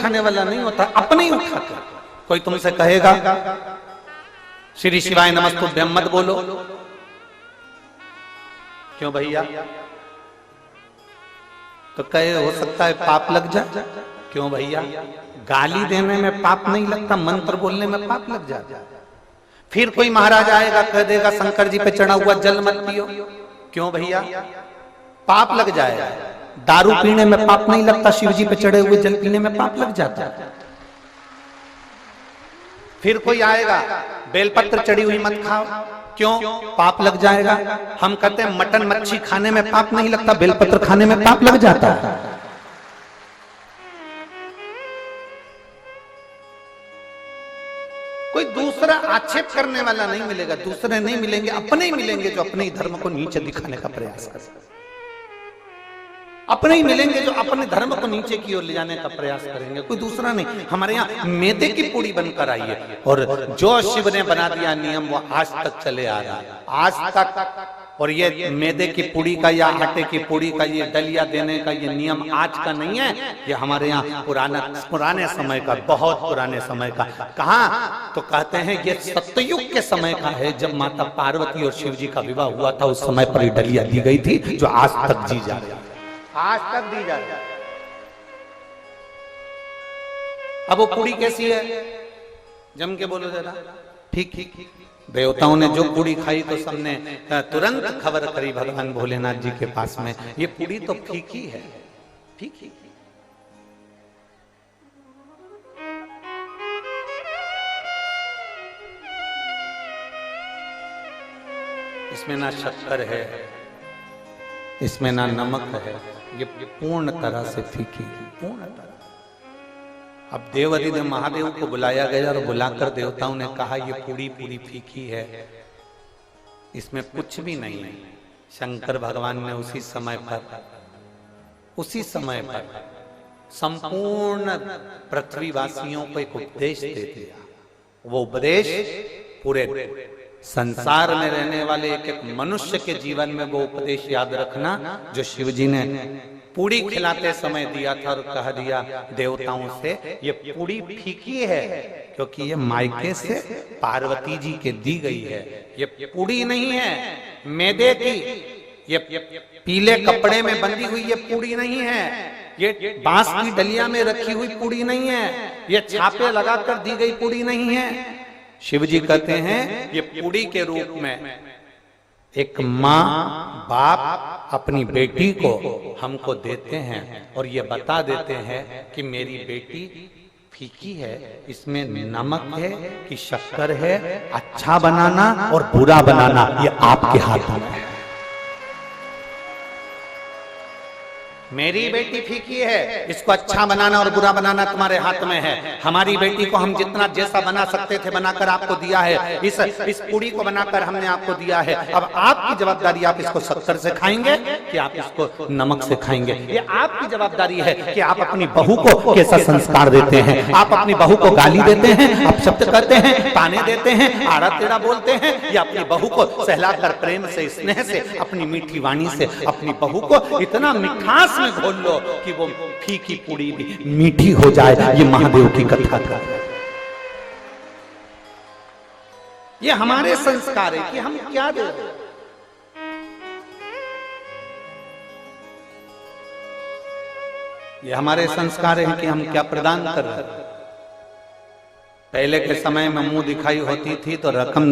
उठाने वाला नहीं होता, अपने ही उठाते। कोई तुमसे कहेगा श्री शिवाय नमस्तुभ्यम मत बोलो, क्यों भैया? तो कहे हो सकता है पाप लग जाए, क्यों भैया? गाली देने में पाप नहीं लगता, मंत्र बोलने में पाप लग जाता। फिर कोई महाराज आएगा कह देगा शंकर जी पे चढ़ा हुआ जल मत पियो, क्यों भैया? पाप लग जाएगा। दारू पीने में पाप नहीं लगता, शिव जी पे चढ़े हुए जल पीने में पाप लग जाता है। फिर कोई आएगा बेलपत्र चढ़ी हुई मत खाओ, क्यों? पाप लग जाएगा। हम कहते हैं मटन मच्छी खाने में पाप नहीं लगता, बेलपत्र खाने में पाप लग जाता है। कोई दूसरा आक्षेप करने वाला नहीं मिलेगा, दूसरे नहीं मिलेंगे, अपने ही मिलेंगे जो अपने ही धर्म को नीचे दिखाने का प्रयास करेंगे। अपने ही मिलेंगे जो अपने धर्म को नीचे की ओर ले जाने का प्रयास करेंगे, कोई दूसरा नहीं। हमारे यहाँ मैदे की पूड़ी बनकर आई है और जो शिव ने बना दिया नियम वो आज तक चले आ रहा है, आज तक। और ये मैदे की पूड़ी का या आटे की पूड़ी का ये दलिया देने का ये नियम आज का नहीं है, ये हमारे यहाँ पुराने समय का, बहुत पुराने समय का। कहाँ? तो कहते हैं ये सतयुग के समय का है, जब माता पार्वती और शिव जी का विवाह हुआ था, उस समय पर ये दलिया दी गई थी जो आज तक जी जा रही है, आज तक दी जा रही है। अब वो पूड़ी कैसी है? जम के बोलो जरा। ठीक ठीक। देवताओं ने जो पूड़ी खाई तो सबने तुरंत खबर करी भगवान भोलेनाथ जी के पास में, ये पूड़ी तो फीकी है, फीकी। इसमें ना शक्कर है, इसमें ना नमक है, ये पूर्ण तरह से फीकी है, पूर्ण तरह। अब देवाधिदेव महादेव को बुलाया गया और बुलाकर देवताओं ने कहा ये पूरी पूरी फीकी है, इसमें कुछ भी नहीं है। शंकर भगवान ने उसी समय पर संपूर्ण पृथ्वीवासियों को एक उपदेश दे दिया। वो उपदेश पूरे संसार में रहने वाले एक एक मनुष्य के जीवन में वो उपदेश याद रखना जो शिव जी ने पूड़ी खिलाते समय दिया था और कह दिया देवताओं से ये पूड़ी फीकी है क्योंकि ये मायके से पार्वती जी के दी गई है, ये पूड़ी नहीं है मैदे की, ये पीले कपड़े में बंधी हुई ये पूड़ी नहीं है, ये बांस की डलिया में रखी हुई पूड़ी नहीं है, ये छापे लगाकर दी गई पूड़ी नहीं है। शिव जी कहते हैं ये पूड़ी के रूप में एक माँ बाप अपनी बेटी को हमको देते हैं और ये बता देते हैं कि मेरी बेटी फीकी है, इसमें नमक है कि शक्कर है, अच्छा बनाना और बुरा बनाना ये आपके हाथों में है। मेरी बेटी फीकी है, इसको अच्छा बनाना और बुरा बनाना तुम्हारे हाथ में है। हमारी बेटी को हम जितना जैसा बना सकते थे बनाकर आपको दिया है, इस पूड़ी को बनाकर हमने आपको दिया है। अब आपकी जवाबदारी, आप इसको शक्कर से खाएंगे कि आप इसको नमक से खाएंगे, ये आपकी जवाबदारी है कि आप अपनी बहू को कैसा संस्कार देते हैं। आप अपनी बहू को गाली देते हैं, आप शब्द कहते हैं, ताने देते हैं, आड़ा टेढ़ा बोलते हैं, या अपनी बहू को सहलाकर प्रेम से, स्नेह से, अपनी मीठी वाणी से अपनी बहू को इतना मिठास में घोल लो कि वो फीकी पूड़ी भी मीठी हो जाए। ये महादेव की कथा था, ये हमारे संस्कार है कि हम क्या दे रहे हैं। ये हमारे संस्कार है कि हम क्या प्रदान कर रहे हैं। पहले के समय में मुंह दिखाई होती थी तो रकम